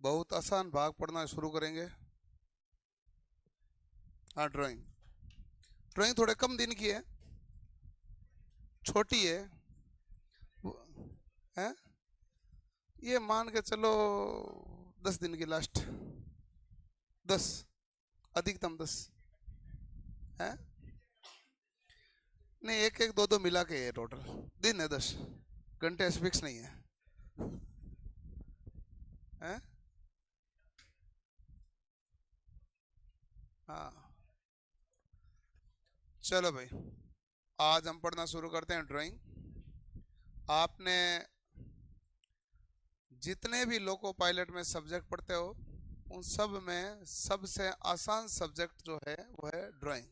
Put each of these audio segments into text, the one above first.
बहुत आसान भाग पढ़ना शुरू करेंगे। हाँ, ड्राइंग। ड्राइंग थोड़े कम दिन की है, छोटी है। हैं? ये मान के चलो 10 दिन की लास्ट, 10, अधिकतम 10 है। नहीं, एक एक दो दो मिला के है, टोटल दिन है 10 घंटे, ऐसे फिक्स नहीं है। हैं? हाँ, चलो भाई, आज हम पढ़ना शुरू करते हैं ड्राइंग। आपने जितने भी लोको पायलट में सब्जेक्ट पढ़ते हो, उन सब में सबसे आसान सब्जेक्ट जो है वो है ड्राइंग।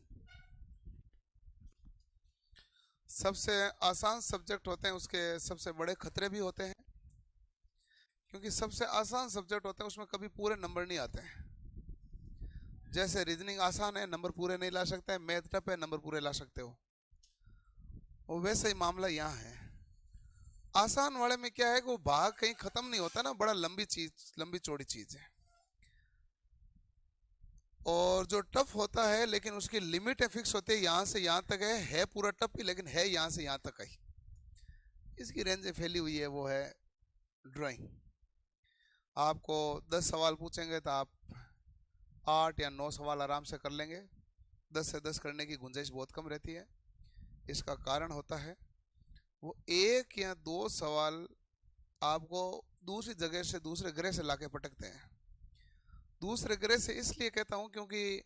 सबसे आसान सब्जेक्ट होते हैं, उसके सबसे बड़े खतरे भी होते हैं, क्योंकि सबसे आसान सब्जेक्ट होते हैं उसमें कभी पूरे नंबर नहीं आते हैं। जैसे रीजनिंग आसान है, नंबर पूरे नहीं ला सकते हैं, मैथ टफ है, नंबर पूरे ला सकते हो, वो वैसे ही मामला यहाँ है। आसान वाले में क्या है कि वो भाग कहीं खत्म नहीं होता ना, बड़ा लंबी चीज, लंबी चौड़ी चीज है। और जो टफ होता है, लेकिन उसकी लिमिट है, फिक्स होती है, यहाँ से यहाँ तक है पूरा टफ ही, लेकिन है यहाँ से यहाँ तक ही, इसकी रेंज फैली हुई है, वो है ड्राइंग। आपको 10 सवाल पूछेंगे तो आप 8 या 9 सवाल आराम से कर लेंगे। 10 से 10 करने की गुंजाइश बहुत कम रहती है। इसका कारण होता है वो 1 या 2 सवाल आपको दूसरी जगह से, दूसरे ग्रह से लाके पटकते हैं। दूसरे ग्रह से इसलिए कहता हूं क्योंकि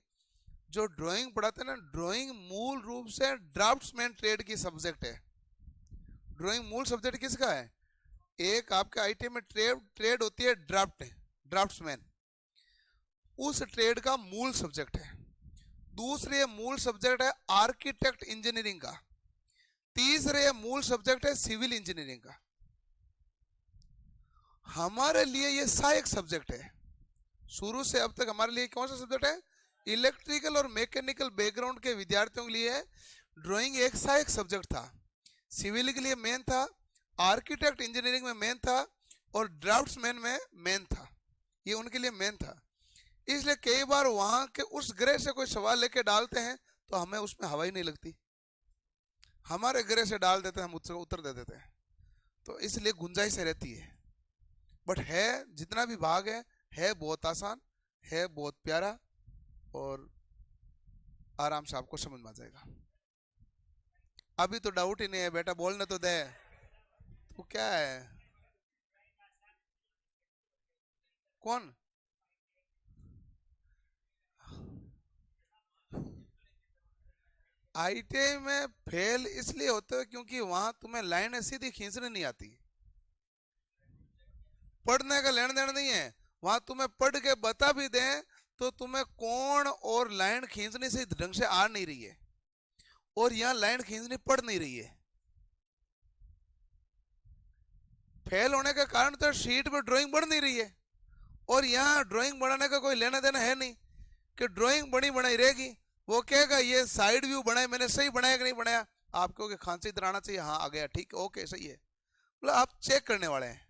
जो ड्राइंग पढ़ाते हैं ना, ड्राइंग मूल रूप से ड्राफ्ट्समैन ट्रेड की सब्जेक्ट है। ड्राइंग मूल सब्जेक्ट किसका है? एक आपके आईटी में ट्रेड होती है ड्राफ्ट्समैन, उस ट्रेड का मूल सब्जेक्ट है। दूसरे मूल सब्जेक्ट है आर्किटेक्ट इंजीनियरिंग का। तीसरे मूल सब्जेक्ट है सिविल इंजीनियरिंग का। हमारे लिए ये सहायक सब्जेक्ट है। शुरू से अब तक हमारे लिए कौन सा सब्जेक्ट है? इलेक्ट्रिकल और मैकेनिकल बैकग्राउंड के विद्यार्थियों के लिए ड्राइंग एक सहायक सब्जेक्ट था। सिविल के लिए मेन था, आर्किटेक्ट इंजीनियरिंग में मेन था, और ड्राफ्ट्समैन में मेन था। ये उनके लिए मेन था। इसलिए कई बार वहां के उस ग्रह से कोई सवाल लेके डालते हैं तो हमें उसमें हवा ही नहीं लगती, हमारे ग्रह से डाल देते हैं, हम उससे उत्तर दे देते हैं। तो इसलिए गुंजाइश रहती है। बट है, जितना भी भाग है बहुत आसान, है बहुत प्यारा, और आराम से आपको समझ में आ जाएगा। अभी तो डाउट ही नहीं है बेटा, बोलने तो दे। तो क्या है? कौन? आईटीआई में फेल इसलिए होते हो क्योंकि वहां तुम्हें लाइन सीधी खींचने नहीं आती। पढ़ने का लेन देन नहीं है वहां, तुम्हें पढ़ के बता भी दें तो तुम्हें कोण और लाइन खींचने से ढंग से आ नहीं रही है, और यहाँ लाइन खींचनी पड़ नहीं रही है। फेल होने का कारण तो शीट पे ड्राइंग बन नहीं रही है, और यहाँ ड्राइंग बनाने का कोई लेना देना है नहीं कि ड्राइंग बनी बनाई रहेगी। वो कहेगा ये साइड व्यू बनाए, मैंने सही बनाया कि नहीं बनाया। आप कहोगे खांसी इधर आना चाहिए, हाँ आ गया, ठीक, ओके सही है, मतलब आप चेक करने वाले हैं,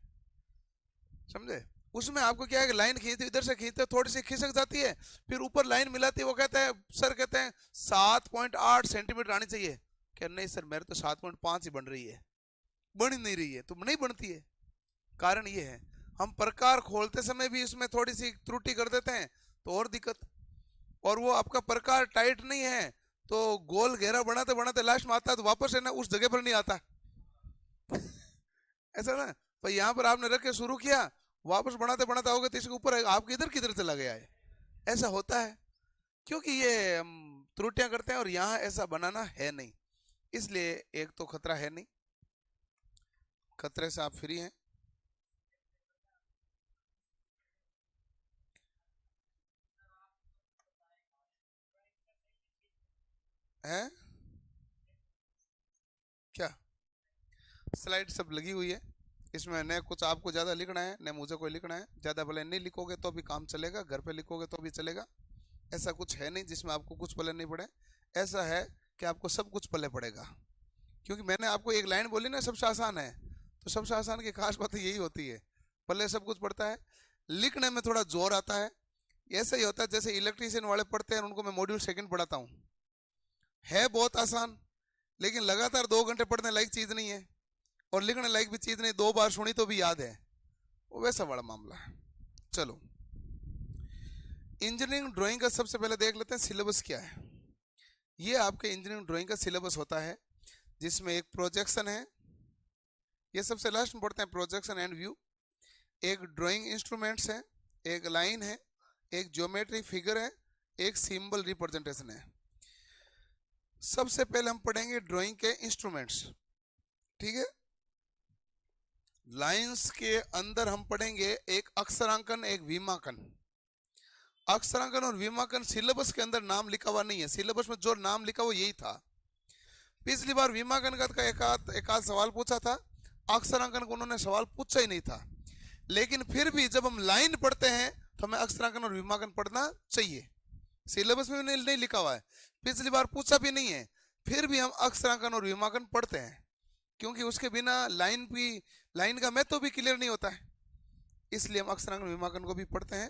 समझे? उसमें आपको क्या है कि लाइन खींचते, इधर से खींचते थोड़ी सी खिसक जाती है, फिर ऊपर लाइन मिलाती है, वो कहते हैं सर, कहते हैं 7.8 सेंटीमीटर आनी चाहिए। क्या नहीं सर, मेरे तो 7.5 ही बन रही है, बन ही नहीं रही है, तो नहीं बनती है। कारण ये है, हम प्रकार खोलते समय भी इसमें थोड़ी सी त्रुटि कर देते हैं तो और दिक्कत। और वो आपका प्रकार टाइट नहीं है तो गोल घेरा बनाते बनाते लास्ट में आता है तो वापस है ना उस जगह पर नहीं आता ऐसा ना। तो यहाँ पर आपने रख के शुरू किया, वापस बनाते बनाते आओगे तो इसके ऊपर आपके इधर किधर चला गया है। ऐसा होता है क्योंकि ये हम त्रुटियां करते हैं, और यहाँ ऐसा बनाना है नहीं। इसलिए एक तो खतरा है नहीं, खतरे से आप फ्री हैं। हैं? क्या? स्लाइड सब लगी हुई है, इसमें न कुछ आपको ज़्यादा लिखना है न मुझे कोई लिखना है। ज़्यादा भले नहीं लिखोगे तो भी काम चलेगा, घर पे लिखोगे तो भी चलेगा। ऐसा कुछ है नहीं जिसमें आपको कुछ पल्ले नहीं पड़े। ऐसा है कि आपको सब कुछ पल्ले पड़ेगा, क्योंकि मैंने आपको एक लाइन बोली ना, सबसे आसान है, तो सबसे आसान की खास बात यही होती है, पल्ले सब कुछ पड़ता है। लिखने में थोड़ा जोर आता है। ऐसा ही होता है जैसे इलेक्ट्रीशियन वाले पढ़ते हैं, उनको मैं मॉड्यूल सेकंड पढ़ाता हूँ, है बहुत आसान, लेकिन लगातार 2 घंटे पढ़ने लायक चीज नहीं है और लिखने लायक भी चीज नहीं, 2 बार सुनी तो भी याद है, वो वैसा बड़ा मामला है। चलो इंजीनियरिंग ड्राइंग का सबसे पहले देख लेते हैं सिलेबस क्या है। ये आपके इंजीनियरिंग ड्राइंग का सिलेबस होता है, जिसमें एक प्रोजेक्शन है, ये सबसे लास्ट में पढ़ते हैं, प्रोजेक्शन एंड व्यू, एक ड्राइंग इंस्ट्रूमेंट्स है, एक लाइन है, एक ज्योमेट्री फिगर है, एक सिंबल रिप्रेजेंटेशन है। सबसे पहले हम पढ़ेंगे ड्राइंग के इंस्ट्रूमेंट्स, ठीक है। लाइंस के अंदर हम पढ़ेंगे एक अक्षरांकन, एक विमाकन। अक्षरांकन और विमाकन सिलेबस के अंदर नाम लिखा हुआ नहीं है, सिलेबस में जो नाम लिखा वो यही था। पिछली बार विमाकन का एक आध सवाल पूछा था, अक्षरांकन को उन्होंने सवाल पूछा ही नहीं था, लेकिन फिर भी जब हम लाइन पढ़ते हैं तो हमें अक्षरांकन और विमाकन पढ़ना चाहिए। सिलेबस में नहीं लिखा हुआ है, पिछली बार पूछा भी नहीं है, फिर भी हम अक्षरांकन और विमाकन पढ़ते हैं, क्योंकि उसके बिना लाइन का महत्व भी क्लियर नहीं होता है, इसलिए हम अक्षरांकन विमाकन को भी पढ़ते हैं,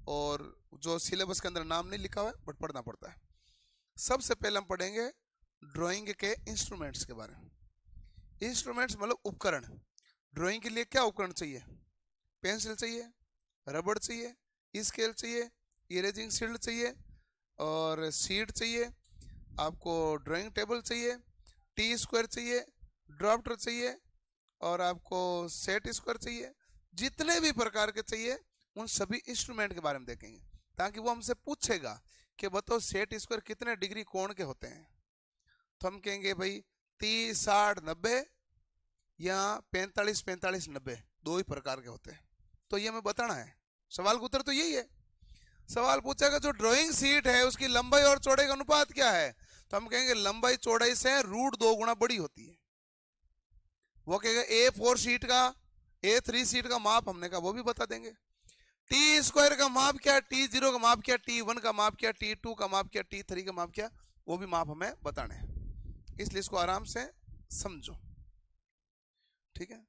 और जो सिलेबस के अंदर नाम नहीं लिखा हुआ है बट पढ़ना पड़ता है। सबसे पहले हम पढ़ेंगे ड्राइंग के इंस्ट्रूमेंट्स के बारे में। इंस्ट्रूमेंट्स मतलब उपकरण। ड्राइंग के लिए क्या उपकरण चाहिए? पेंसिल चाहिए, रबड़ चाहिए, स्केल चाहिए, इरेजिंग शील्ड चाहिए, और शीट चाहिए, आपको ड्राइंग टेबल चाहिए, टी स्क्वायर चाहिए, ड्राफ्टर चाहिए, और आपको सेट स्क्वायर चाहिए। जितने भी प्रकार के चाहिए उन सभी इंस्ट्रूमेंट के बारे में देखेंगे, ताकि वो हमसे पूछेगा कि बताओ सेट स्क्वायर कितने डिग्री कोण के होते हैं, तो हम कहेंगे भाई 30, 60, 90 या 45, 45, 90, 2 ही प्रकार के होते हैं, तो ये हमें बताना है। सवाल का उत्तर तो यही है। सवाल पूछेगा जो ड्राइंग शीट है उसकी लंबाई और चौड़ाई का अनुपात क्या है, तो हम कहेंगे लंबाई चौड़ाई से √2 गुना बड़ी होती है। वो कहेगा A4 शीट का, A3 शीट का माप, हमने कहा वो भी बता देंगे। टी स्क्वायर का माप क्या, T0 का माप क्या, T1 का माप क्या, T2 का माप क्या, T3 का माप क्या, वो भी माप हमें बताने हैं, इसलिए इसको आराम से समझो, ठीक है।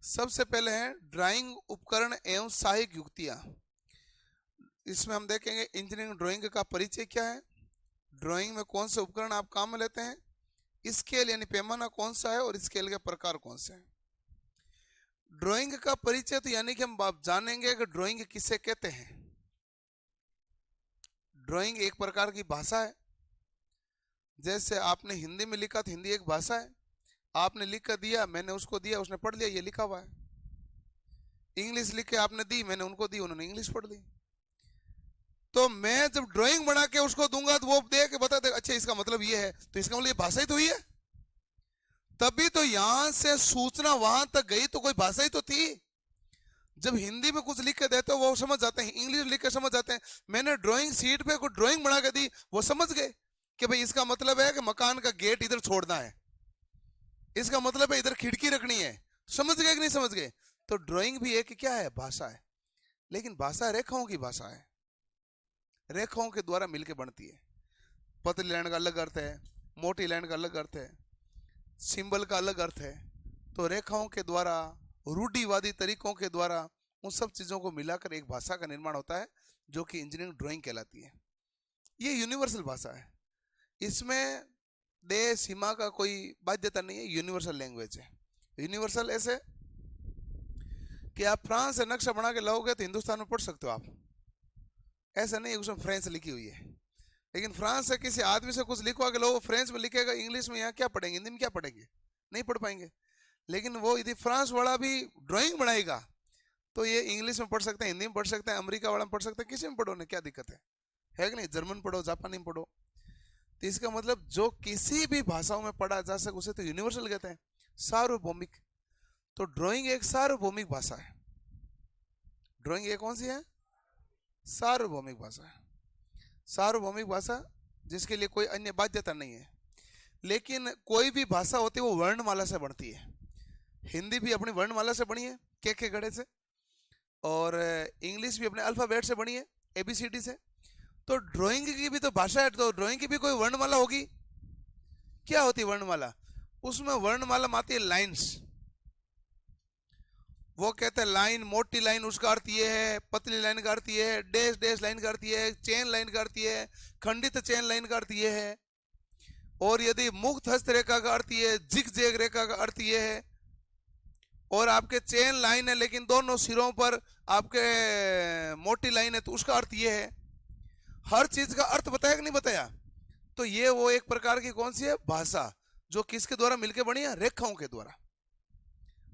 सबसे पहले है ड्राइंग उपकरण एवं सहायक युक्तियां। इसमें हम देखेंगे इंजीनियरिंग ड्राइंग का परिचय क्या है, ड्राइंग में कौन से उपकरण आप काम में लेते हैं, स्केल यानी पैमाना कौन सा है, और स्केल के प्रकार कौन से हैं। ड्राइंग का परिचय तो यानी कि हम जानेंगे कि ड्राइंग किसे कहते हैं। ड्राइंग एक प्रकार की भाषा है, जैसे आपने हिंदी में लिखा तो हिंदी एक भाषा है, आपने लिख कर दिया, मैंने उसको दिया, उसने पढ़ लिया, ये लिखा हुआ है। इंग्लिश लिख के आपने दी, मैंने उनको दी, उन्होंने इंग्लिश पढ़ ली। तो मैं जब ड्राइंग बना के उसको दूंगा तो वो देख के बता दे अच्छा इसका मतलब ये है, तो इसका मतलब ये भाषा ही तो ही है, तभी तो यहां से सूचना वहां तक गई, तो कोई भाषा ही तो थी। जब हिंदी में कुछ लिख के देते हो वो समझ जाते हैं, इंग्लिश लिख के समझ जाते हैं। मैंने ड्राइंग शीट पे कोई ड्राइंग बना के दी, वो समझ गए कि भाई इसका मतलब है कि मकान का गेट इधर छोड़ना है, इसका मतलब है इधर खिड़की रखनी है, समझ गए कि नहीं समझ गए। तो ड्राइंग भी एक क्या है, भाषा है, लेकिन भाषा रेखाओं की भाषा है, रेखाओं के द्वारा मिलकर बनती है। पतली लाइन का अलग अर्थ है, मोटी लाइन का अलग अर्थ है, सिंबल का अलग अर्थ है। तो रेखाओं के द्वारा, रूढ़िवादी तरीकों के द्वारा उन सब चीजों को मिलाकर एक भाषा का निर्माण होता है, जो कि इंजीनियरिंग ड्राइंग कहलाती है। ये यूनिवर्सल भाषा है, इसमें देश सीमा का कोई बाध्यता नहीं है, यूनिवर्सल लैंग्वेज है। यूनिवर्सल ऐसे कि आप फ्रांस से नक्शा बना के लाओगे तो हिंदुस्तान में पढ़ सकते हो आप, ऐसा नहीं उसमें फ्रेंच लिखी हुई है। लेकिन फ्रांस से किसी आदमी से कुछ लिखवा के लोग फ्रेंच में लिखेगा, इंग्लिश में यहाँ क्या पढ़ेंगे, हिंदी में क्या पढ़ेंगे, नहीं पढ़ पाएंगे। लेकिन वो यदि फ्रांस वाला भी ड्राइंग बनाएगा तो ये इंग्लिश में पढ़ सकते हैं, हिंदी में पढ़ सकते हैं, अमेरिका वाला में पढ़ सकते हैं, किसी में पढ़ो ना, क्या दिक्कत है कि नहीं। जर्मन पढ़ो, जापानी में पढ़ो। तो इसका मतलब जो किसी भी भाषाओं में पढ़ा जा सके उसे तो यूनिवर्सल कहते हैं, सार्वभौमिक। तो ड्राइंग एक सार्वभौमिक भाषा है। ड्राइंग एक कौन सी है, सार्वभौमिक भाषा है। सार्वभौमिक भाषा जिसके लिए कोई अन्य बाध्यता नहीं है। लेकिन कोई भी भाषा होती है वो वर्णमाला से बनती है। हिंदी भी अपनी वर्णमाला से बनी है, के गढ़े से, और इंग्लिश भी अपने अल्फाबेट से बनी है, ABCD से। तो ड्राइंग की भी तो भाषा है, तो ड्राइंग की भी कोई वर्णमाला होगी। क्या होती है वर्णमाला, उसमें वर्णमाला में आती है लाइन्स, वो कहते हैं लाइन, मोटी लाइन उसका अर्थ ये है, पतली लाइन का अर्थ ये है, डैश डैश लाइन का अर्थ ये है, चेन लाइन का अर्थ ये है, खंडित चेन लाइन का अर्थ ये है, और यदि मुक्त हस्त रेखा का अर्थ ये है, जिग जैग रेखा का अर्थ ये है, और आपके चेन लाइन है लेकिन दोनों सिरों पर आपके मोटी लाइन है तो उसका अर्थ ये है। हर चीज का अर्थ बताया कि नहीं बताया? तो ये वो एक प्रकार की कौन सी है भाषा जो किसके द्वारा मिलकर बनी है? रेखाओं के द्वारा।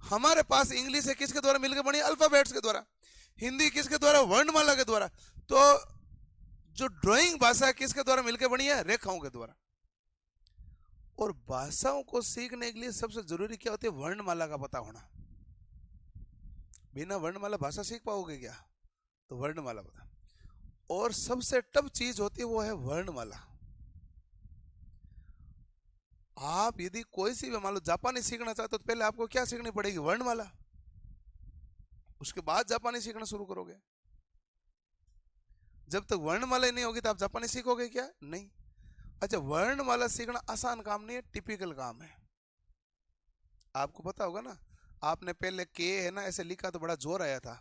हमारे पास इंग्लिश है किसके द्वारा मिलकर बनी है? अल्फाबेट्स के द्वारा। हिंदी किसके द्वारा? वर्णमाला के द्वारा। तो जो ड्राइंग भाषा है किसके द्वारा मिलकर बनी है? रेखाओं के द्वारा। और भाषाओं को सीखने के लिए सबसे जरूरी क्या होती है? वर्णमाला का पता होना। बिना वर्णमाला भाषा सीख पाओगे क्या? तो वर्णमाला पता। और सबसे टफ चीज होती है वो है वर्णमाला। आप यदि कोई सी भी मान लो जापानी सीखना चाहते हो तो पहले आपको क्या सीखनी पड़ेगी? वर्णमाला। उसके बाद जापानी सीखना शुरू करोगे। जब तक वर्णमाला नहीं होगी तो आप जापानी सीखोगे क्या? नहीं। अच्छा, वर्णमाला सीखना आसान काम नहीं है, टिपिकल काम है। आपको पता होगा ना, आपने पहले के है ना ऐसे लिखा तो बड़ा जोर आया था।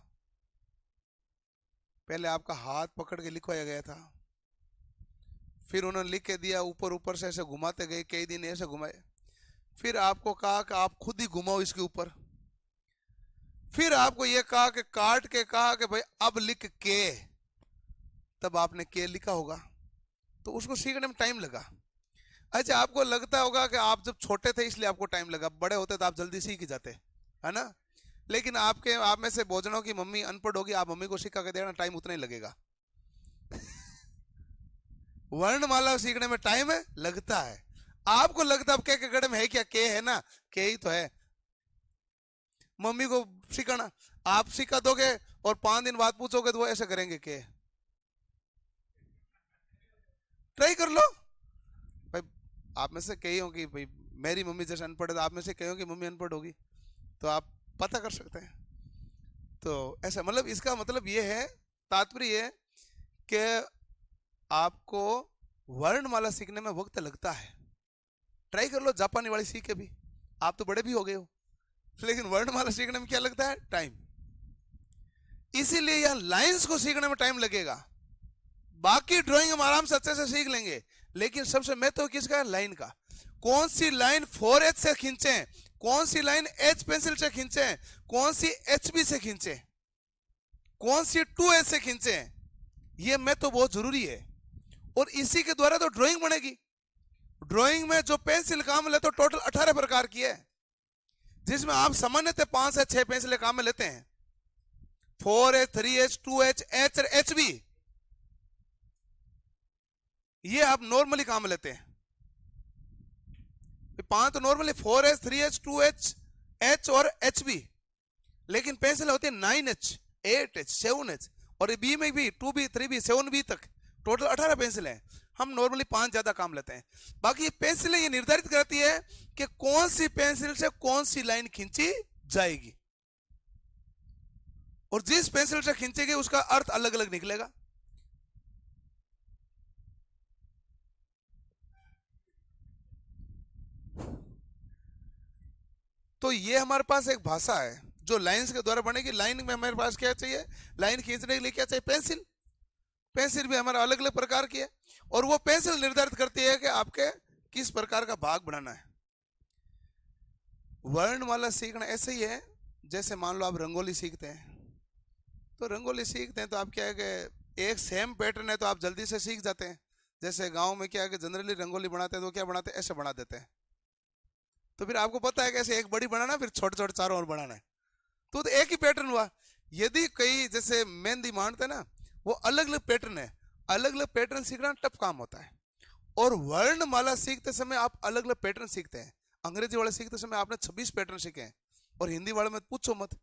पहले आपका हाथ पकड़ के लिखवाया गया था, फिर उन्होंने लिख के दिया, ऊपर ऊपर से ऐसे घुमाते गए, कई दिन ऐसे घुमाए, फिर आपको कहा कि आप खुद ही घुमाओ इसके ऊपर, फिर आपको ये कहा कि काट के कहा कि भाई अब लिख के, तब आपने के लिखा होगा। तो उसको सीखने में टाइम लगा। अच्छा, आपको लगता होगा कि आप जब छोटे थे इसलिए आपको टाइम लगा, बड़े होते तो आप जल्दी सीख ही जाते, है ना? लेकिन आप में से भोजनों की मम्मी अनपढ़ होगी, आप मम्मी को सिखा के देना, टाइम उतना ही लगेगा। वर्णमाला सीखने में टाइम लगता है। आपको लगता है अब के गड़े में है क्या? के है ना, के ही तो है। मम्मी को सिखाना, आप सिखा दोगे और 5 दिन बाद पूछोगे तो वो ऐसे करेंगे के। ट्राई कर लो भाई। आप में से कई हो कि भाई मेरी मम्मी जैसे अनपढ़ है, तो आप में से कई हो कि मम्मी अनपढ़ होगी, तो आप पता कर सकते हैं। तो ऐसा मतलब इसका मतलब ये है, तात्पर्य है कि आपको वर्णमाला सीखने में वक्त लगता है। ट्राई कर लो जापानी वाली सीख के भी, आप तो बड़े भी हो गए हो, लेकिन वर्णमाला सीखने में क्या लगता है? टाइम। इसीलिए यह लाइंस को सीखने में टाइम लगेगा। बाकी ड्राइंग हम आराम से अच्छे से सीख लेंगे, लेकिन सबसे महत्व किसका है? लाइन का। कौन सी लाइन 4H से खींचे, कौन सी लाइन H पेंसिल से खींचे, कौन सी HB से खींचे, कौन सी 2H से खींचे, ये महत्व बहुत जरूरी है। और इसी के द्वारा तो ड्राइंग बनेगी। ड्राइंग में जो पेंसिल काम ले तो टोटल 18 प्रकार की है, जिसमें आप सामान्यतः 5 से 6 पेंसिलें काम में लेते हैं। 4H, 3H, 2H, H और HB, ये आप नॉर्मली काम में लेते हैं। 5 तो normally 4H, 3H, 2H, H और HB, लेकिन पेंसिल होती है 9H, 8H, 7H और बी में भी 2B, 3B, 7B तक टोटल 18 पेंसिल हैं। हम नॉर्मली 5 ज्यादा काम लेते हैं। बाकी ये पेंसिलें ये निर्धारित करती है कि कौन सी पेंसिल से कौन सी लाइन खींची जाएगी, और जिस पेंसिल से खींचेगी उसका अर्थ अलग अलग निकलेगा। तो ये हमारे पास एक भाषा है जो लाइंस के द्वारा बनेगी। लाइन में हमारे पास क्या चाहिए? लाइन खींचने के लिए क्या चाहिए? पेंसिल। पेंसिल भी हमारा अलग अलग प्रकार की है, और वो पेंसिल निर्धारित करती है कि आपके किस प्रकार का भाग बनाना है। वर्णमाला सीखना ऐसे ही है जैसे मान लो आप रंगोली सीखते हैं, तो रंगोली सीखते हैं तो आप क्या है कि एक सेम पैटर्न है तो आप जल्दी से सीख जाते हैं। जैसे गांव में क्या है कि जनरली रंगोली बनाते हैं तो क्या बनाते हैं? ऐसे बना देते हैं। तो फिर आपको पता है कि ऐसे एक बड़ी बनाना, फिर छोटे छोटे चारों और बनाना है, तो एक ही पैटर्न हुआ। यदि कई जैसे मेहंदी मानते हैं ना, वो अलग अलग पैटर्न है, अलग अलग पैटर्न सीखना टफ काम होता है। और वर्णमाला सीखते समय आप अलग अलग पैटर्न सीखते हैं। अंग्रेजी वाले सीखते समय आपने 26 पैटर्न सीखे हैं, और हिंदी वाले में पूछो मत।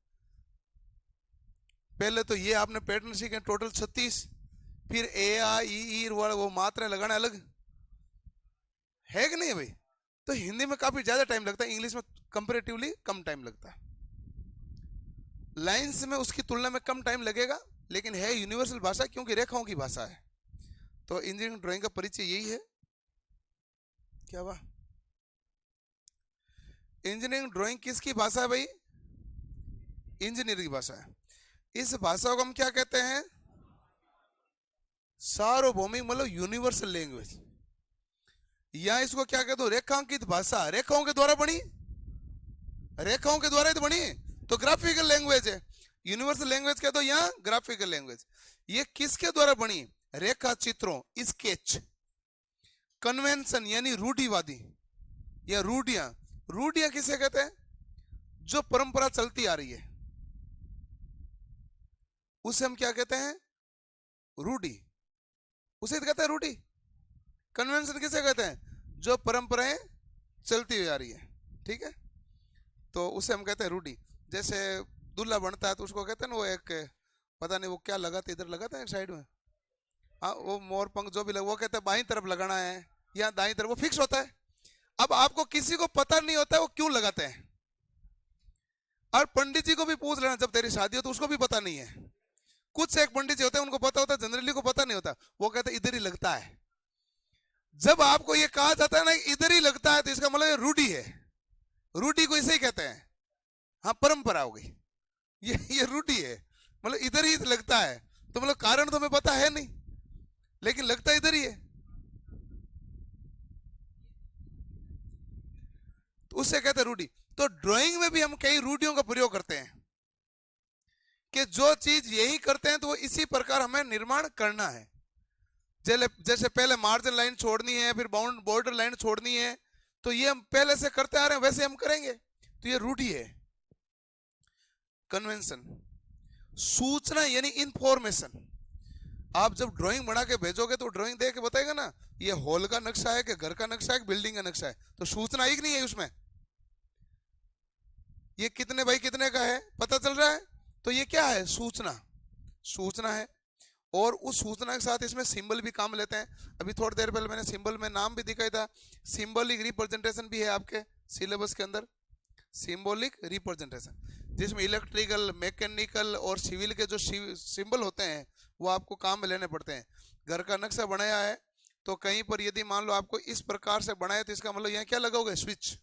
पहले तो ये आपने पैटर्न सीखे टोटल 36, फिर ए आ ई वाले वो मात्रा लगाना अलग है कि नहीं भाई? तो हिंदी में काफी ज्यादा टाइम लगता है, इंग्लिश में कंपेरेटिवली कम टाइम लगता है। लाइंस में उसकी तुलना में कम टाइम लगेगा, लेकिन है यूनिवर्सल भाषा क्योंकि रेखाओं की भाषा है। तो इंजीनियरिंग ड्राइंग का परिचय यही है। क्या हुआ? इंजीनियरिंग ड्राइंग किसकी भाषा है भाई? इंजीनियर की भाषा है। इस भाषा को हम क्या कहते हैं? सार्वभौमिक मतलब यूनिवर्सल लैंग्वेज, या इसको क्या कहते हो? रेखांकित भाषा। रेखाओं के द्वारा बनी, रेखाओं के द्वारा तो बनी, तो ग्राफिकल लैंग्वेज है। यूनिवर्सल लैंग्वेज कहते हो या ग्राफिकल लैंग्वेज। ये किसके द्वारा बनी? रेखा चित्रों, स्केच। कन्वेंशन यानी रूढ़िवादी या रूढ़ियां। रूढ़ियां किसे कहते हैं? जो परंपरा चलती आ रही है उसे हम क्या कहते हैं? रूढ़ी। उसे कहते हैं रूढ़ी। कन्वेंशन किसे कहते हैं? जो परंपराएं चलती हुई आ रही है, ठीक है, तो उसे हम कहते हैं रूढ़ी। जैसे दूल्हा बनता है तो उसको कहते हैं ना, वो एक पता नहीं वो क्या लगाते, इधर लगाते हैं साइड में, हाँ वो मोर पंख जो भी लगा, वो कहते हैं बाईं तरफ लगाना है या दाईं तरफ, वो फिक्स होता है। अब आपको किसी को पता नहीं होता है वो क्यों लगाते हैं, और पंडित जी को भी पूछ लेना जब तेरी शादी हो तो उसको भी पता नहीं है। कुछ एक पंडित जी होते हैं उनको पता होता है, जनरली को पता नहीं होता, वो कहते हैं इधर ही लगता है। जब आपको ये कहा जाता है ना इधर ही लगता है, तो इसका मतलब ये रूढ़ी है। रूढ़ी को इसे ही कहते हैं, हाँ परंपरा हो गई, ये रूढ़ी है, मतलब इधर ही लगता है। तो मतलब कारण तो हमें पता है नहीं, लेकिन लगता इधर ही है, तो उससे कहते हैं रूढ़ी। तो ड्राइंग में भी हम कई रूढ़ियों का प्रयोग करते हैं कि जो चीज यही करते हैं तो वो इसी प्रकार हमें निर्माण करना है। जैसे पहले मार्जिन लाइन छोड़नी है, फिर बाउंड बॉर्डर लाइन छोड़नी है, तो ये हम पहले से करते आ रहे हैं, वैसे हम करेंगे, तो ये रूढ़ी है। कन्वेंशन, सूचना यानी इंफॉर्मेशन। आप जब ड्राइंग बना के भेजोगे तो ड्राइंग देख के बताएगा ना ये हॉल का नक्शा है कि घर का नक्शा है कि बिल्डिंग का नक्शा है, तो सूचना ही नहीं है उसमें, ये कितने बाई कितने का है पता चल रहा है, तो ये क्या है? सूचना। सूचना है, और उस सूचना के साथ इसमें सिंबल भी काम लेते हैं। अभी थोड़ी देर पहले मैंने सिंबल में नाम भी दिखाया था, सिंबलिक रिप्रेजेंटेशन भी है आपके सिलेबस के अंदर। सिंबलिक रिप्रेजेंटेशन जिसमें इलेक्ट्रिकल, मैकेनिकल और सिविल के जो सिंबल होते हैं वो आपको काम में लेने पड़ते हैं। घर का नक्शा बनाया है तो कहीं पर यदि मान लो आपको इस प्रकार से बनाया, तो इसका मतलब यहाँ क्या लगाओगे? स्विच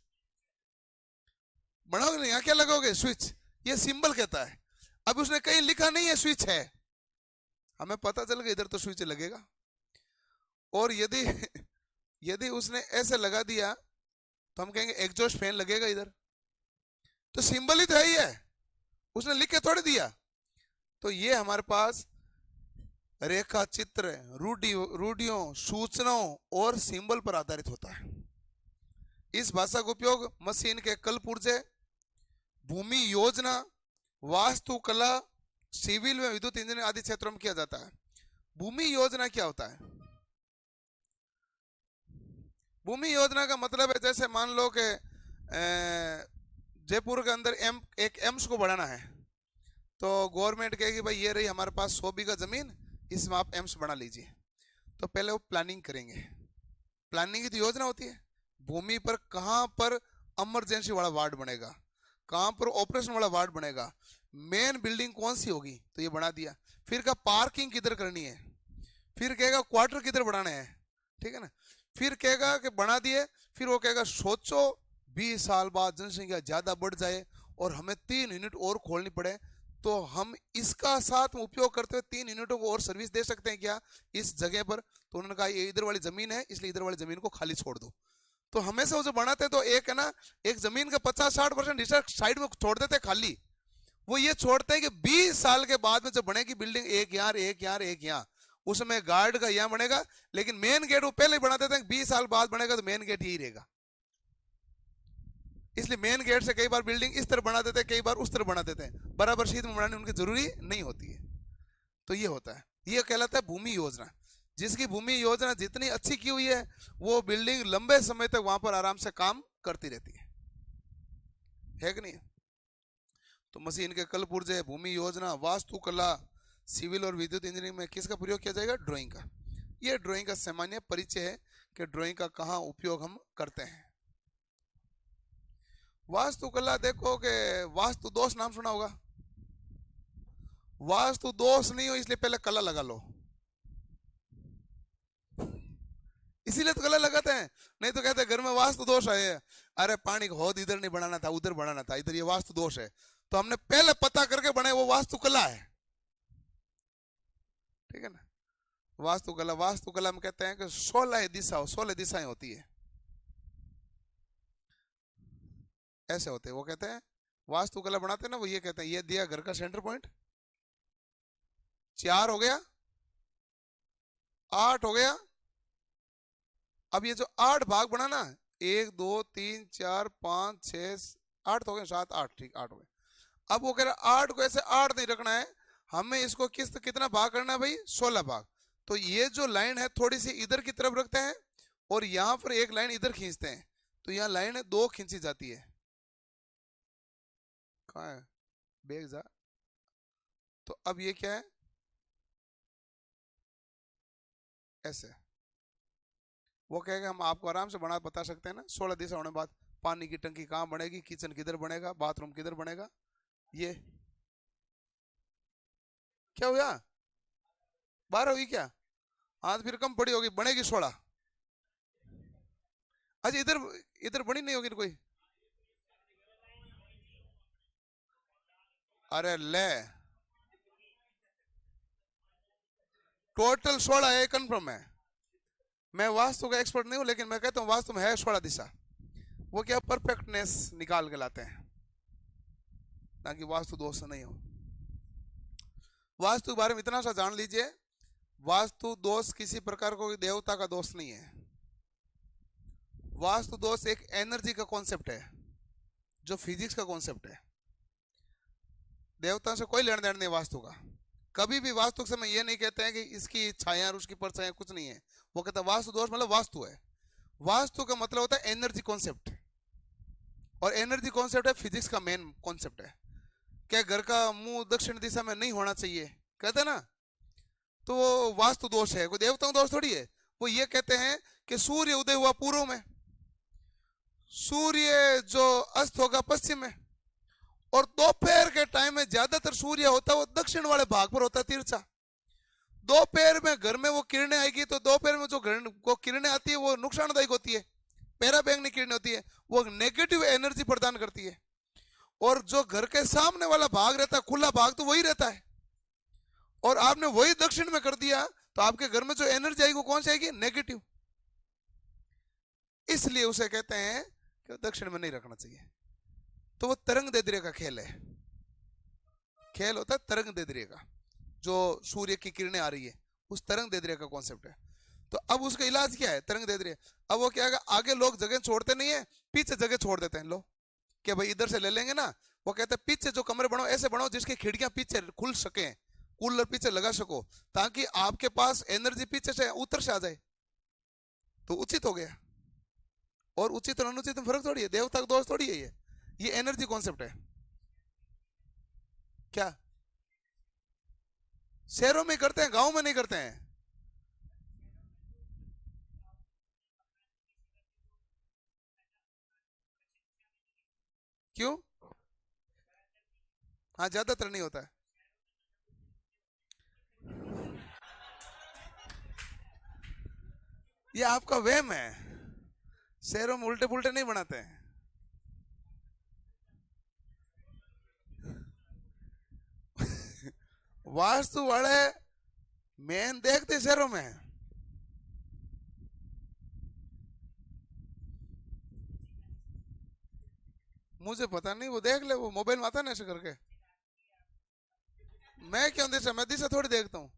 बनाओगे ना, यहाँ क्या लगाओगे? स्विच। ये सिंबल कहता है। अब उसने कहीं लिखा नहीं है स्विच है, हमें पता चल गया इधर तो स्विच लगेगा। और यदि यदि उसने ऐसे लगा दिया तो हम कहेंगे एग्जॉस्ट फैन लगेगा इधर, तो सिंबल ही तो है ही है, उसने लिख के थोड़ी दिया। तो ये हमारे पास रेखा चित्र, रूढ़ियों, सूचनाओं और सिंबल पर आधारित होता है। इस भाषा का उपयोग मशीन के कल पुर्जे, भूमि योजना, वास्तुकला, सिविल में विद्युत इंजीनियरिंग आदि क्षेत्रों में किया जाता है। भूमि योजना क्या होता है? भूमि योजना का मतलब है जैसे मान लो कि जयपुर के अंदर एक एम्स को बढ़ाना है, तो गवर्नमेंट कहेगी भाई ये रही हमारे पास 100 बीघा जमीन, इसमें आप एम्स बना लीजिए। तो पहले वो प्लानिंग करेंगे, प्लानिंग की तो योजना होती है, भूमि पर कहाँ पर इमरजेंसी वाला वार्ड बनेगा, कहाँ पर ऑपरेशन वाला वार्ड बनेगा, मेन बिल्डिंग कौन सी होगी, तो ये बना दिया। फिर का पार्किंग किधर करनी है, फिर कहेगा क्वार्टर किधर बनाने हैं, ठीक है ना, फिर कहेगा कि बना दिए, फिर वो कहेगा सोचो 20 साल बाद जनसंख्या ज्यादा बढ़ जाए और हमें 3 यूनिट और खोलनी पड़े, तो हम इसका साथ में उपयोग करते हुए 3 यूनिटों को और सर्विस दे सकते हैं क्या इस जगह पर? तो उन्होंने कहा ये इधर वाली जमीन है इसलिए इधर वाली जमीन को खाली छोड़ दो। तो हमेशा वो जो बनाते हैं तो एक है ना, एक जमीन का 50-60% हिस्सा साइड में छोड़ देते हैं खाली। वो ये छोड़ते हैं कि 20 साल के बाद में जब बनेगी बिल्डिंग, एक यहाँ एक यहाँ एक यहाँ, उसमें गार्ड का यहाँ बनेगा, लेकिन मेन गेट वो पहले ही बना देते हैं 20 साल बाद बनेगा तो मेन गेट यही रहेगा। इसलिए मेन गेट से कई बार बिल्डिंग इस तरह बना देते हैं, कई बार उस तरह बना देते हैं, बराबर सीध में बनाने उनकी जरूरी नहीं होती है। तो ये होता है, ये कहलाता है भूमि योजना। जिसकी भूमि योजना जितनी अच्छी की हुई है वो बिल्डिंग लंबे समय तक वहां पर आराम से काम करती रहती है कि नहीं? तो मशीन के कल पुर्जे, भूमि योजना, वास्तुकला, सिविल और विद्युत इंजीनियरिंग में किसका प्रयोग किया जाएगा? ड्राइंग का। यह ड्राइंग का सामान्य परिचय है कि ड्राइंग का कहाँ उपयोग हम करते हैं। वास्तुकला देखो कि वास्तु दोष नाम सुना होगा, वास्तु दोष नहीं हो इसलिए पहले कला लगा लो, इसीलिए तो कला लगाते हैं, नहीं तो कहते हैं घर में वास्तु दोष है, अरे पानी का हौद इधर नहीं बनाना था उधर बनाना था, इधर ये वास्तु दोष है, तो हमने पहले पता करके बनाए, वो वास्तुकला है, ठीक है ना। वास्तुकला, वास्तुकला में कहते हैं कि 16 दिशा, 16 दिशाएं होती है, ऐसे होते हैं। वो कहते हैं वास्तुकला बनाते हैं ना, वो ये कहते हैं ये दिया घर का सेंटर पॉइंट, 4 हो गया, 8 हो गया। अब ये जो 8 भाग बना ना, 1 2 3 4 5 6 8 हो गए, 7 8, ठीक 8 हो गए। अब वो कह रहा 8 को ऐसे 8 नहीं रखना है, हमें इसको कितना भाग करना है भाई, 16 भाग। तो ये जो लाइन है थोड़ी सी इधर की तरफ रखते हैं और यहां पर एक लाइन इधर खींचते हैं, तो यहाँ लाइन है 2 खींची जाती है। कहाँ है बेग जा। तो अब ये क्या है, ऐसे। वो कहेगा हम आपको आराम से बना बता सकते हैं ना, 16 दिशा होने बाद पानी की टंकी कहाँ बनेगी, किचन किधर बनेगा, बाथरूम किधर बनेगा। ये क्या हुआ, 12 हुई क्या, हाँ फिर कम पड़ी होगी, बनेगी 16। अच्छा इधर, इधर बनी नहीं होगी कोई, अरे ले, टोटल 16 है, कंफर्म है। मैं वास्तु का एक्सपर्ट नहीं हूं, लेकिन मैं कहता हूं वास्तु में है 16 दिशा। वो क्या परफेक्टनेस निकाल के लाते हैं, ताकि वास्तु दोष नहीं हो। वास्तु के बारे में इतना सा जान लीजिए, वास्तु दोष किसी प्रकार को देवता का दोष नहीं है। वास्तु दोष एक एनर्जी का कॉन्सेप्ट है, जो फिजिक्स का कॉन्सेप्ट है। देवता से कोई लेन देन नहीं वास्तु का। कभी भी वास्तु के समय ये नहीं कहते हैं कि इसकी छाया और उसकी परछाया, कुछ नहीं है। वो कहता है वास्तु दोष मतलब वास्तु है। वास्तु का मतलब होता है एनर्जी कॉन्सेप्ट, और एनर्जी कॉन्सेप्ट है फिजिक्स का मेन कॉन्सेप्ट है। क्या घर का मुंह दक्षिण दिशा में नहीं होना चाहिए, कहते ना, तो वो वास्तु दोष है, कोई देवताओं दोष थोड़ी है। वो ये कहते हैं कि सूर्य उदय हुआ पूर्व में, सूर्य जो अस्त होगा पश्चिम में, और दोपहर के टाइम में ज्यादातर सूर्य होता है वो दक्षिण वाले भाग पर होता है, तिरछा। दोपहर में घर में वो किरणें आएगी, तो दोपहर में जो घर को किरणें आती है वो नुकसानदायक होती है, पैराबैंगनी किरणें होती है, वो नेगेटिव एनर्जी प्रदान करती है। और जो घर के सामने वाला भाग रहता है, खुला भाग, तो वही रहता है, और आपने वही दक्षिण में कर दिया, तो आपके घर में जो एनर्जी आएगी वो कौन सी आएगी, नेगेटिव। इसलिए उसे कहते हैं कि दक्षिण में नहीं रखना चाहिए। तो वो तरंग दैर्ध्य का खेल है, खेल होता है तरंग दैर्ध्य का, जो सूर्य की किरणें आ रही है उस तरंग दैर्ध्य का कॉन्सेप्ट है। तो अब उसका इलाज क्या है, तरंग दैर्ध्य। अब वो क्या है, आगे लोग जगह छोड़ते नहीं है, पीछे जगह छोड़ देते हैं लोग, कि भाई इधर से ले लेंगे ना। वो कहते हैं पीछे जो कमरे बनाओ ऐसे बनाओ जिसकी खिड़कियां पीछे खुल सके, कूलर पीछे लगा सको, ताकि आपके पास एनर्जी पीछे से उत्तर से आ जाए। तो उचित हो गया। और उचित और अनुचित में फर्क थोड़ी है, देवता का दोष थोड़ी है ये एनर्जी कॉन्सेप्ट है। क्या शहरों में करते हैं, गांव में नहीं करते हैं? क्यों? हाँ ज्यादातर नहीं होता है। ये आपका वहम है, शहरों में उल्टे पुल्टे नहीं बनाते हैं। वास्तु वाले मेन देखते शहरों में। मुझे पता नहीं, वो देख ले, वो मोबाइल में आता है ना ऐसे करके। मैं क्यों दिशा, मैं दिशा थोड़ी देखता हूँ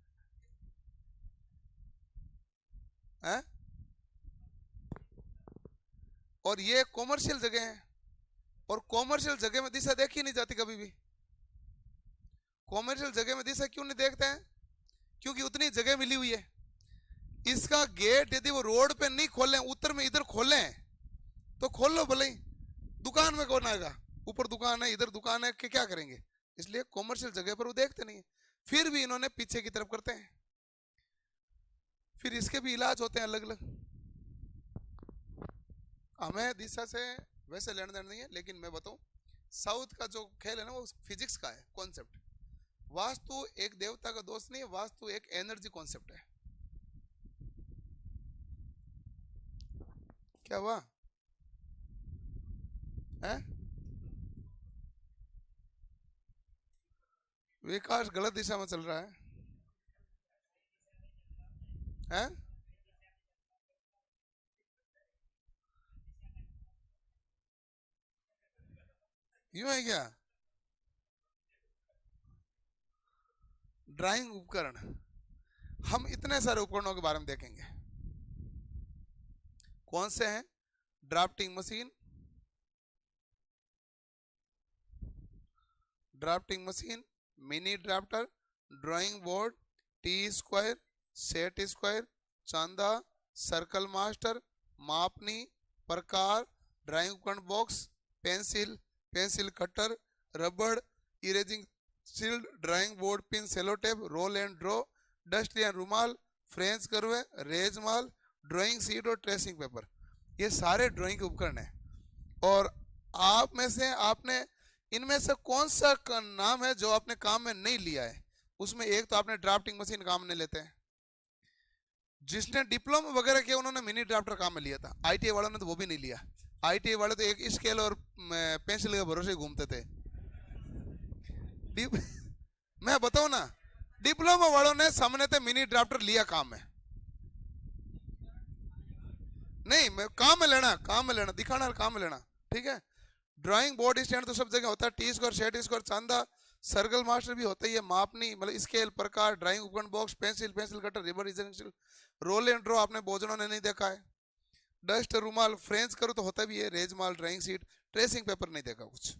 है? और ये कॉमर्शियल जगह है, और कॉमर्शियल जगह में दिशा देखी नहीं जाती कभी भी। कॉमर्शियल जगह में दिशा क्यों नहीं देखते हैं? क्योंकि उतनी जगह मिली हुई है। इसका गेट यदि वो रोड पे नहीं खोले, उत्तर में इधर खोले, तो खोल लो भले ही, दुकान में कौन आएगा, ऊपर दुकान है इधर दुकान है, क्या करेंगे? इसलिए कॉमर्शियल जगह पर वो देखते नहीं है। फिर भी इन्होंने पीछे की तरफ करते हैं। फिर इसके भी इलाज होते हैं अलग अलग। हमें दिशा से वैसे लेना देना नहीं है, लेकिन मैं बताऊं, साउथ का जो खेल है ना वो फिजिक्स का है कॉन्सेप्ट। वास्तु एक देवता का दोष नहीं है, वास्तु एक एनर्जी कॉन्सेप्ट है। क्या हुआ? है? विकास गलत दिशा में चल रहा है, हैं? यूं है क्या? ड्राइंग उपकरण, हम इतने सारे उपकरणों के बारे में देखेंगे। कौन से हैं? Drafting machine, drafting machine, mini drafter, drawing board, T square, set square, चांदा, सर्कल मास्टर, मापनी, प्रकार, ड्राइंग उपकरण बॉक्स, पेंसिल, पेंसिल कटर, रबड़, erasing shield, drawing board pin, sellotape, roll and draw, dust या रुमाल, फ्रेंच कर्व, रेज माल, drawing sheet और ट्रेसिंग पेपर। ये सारे ड्राइंग के उपकरण हैं। और आप में से आपने इनमें से कौन सा नाम है जो आपने काम में नहीं लिया है? उसमें एक तो आपने ड्राफ्टिंग मशीन काम में लेते हैं, जिसने डिप्लोमा वगैरह किया उन्होंने मिनी ड्राफ्टर काम में लिया था। आईटीआई वालों ने तो वो भी नहीं लिया। आईटीआई वाले तो एक स्केल और पेंसिल के भरोसे घूमते थे। मैं बताऊं ना, डिप्लोमा वालों ने सामने थे मिनी ड्राफ्टर लिया काम में। नहीं, मैं काम में लेना, काम में लेना, दिखाना, काम में लेना, ठीक है। ड्राइंग बोर्ड स्टैंड तो सब जगह होता है, टी स्क्वायर, सेट स्क्वायर, चांदा, सर्कल मास्टर भी होता ही है, मापनी मतलब स्केल, प्रकार, ड्राइंग उपकरण box, pencil, pencil cutter, ribbon, eraser, roll and draw आपने भोजनों ने नहीं देखा है, डस्ट रुमाल, फ्रेंच करो तो होता भी है, रेज माल, ड्राइंग शीट, ट्रेसिंग पेपर नहीं देखा कुछ।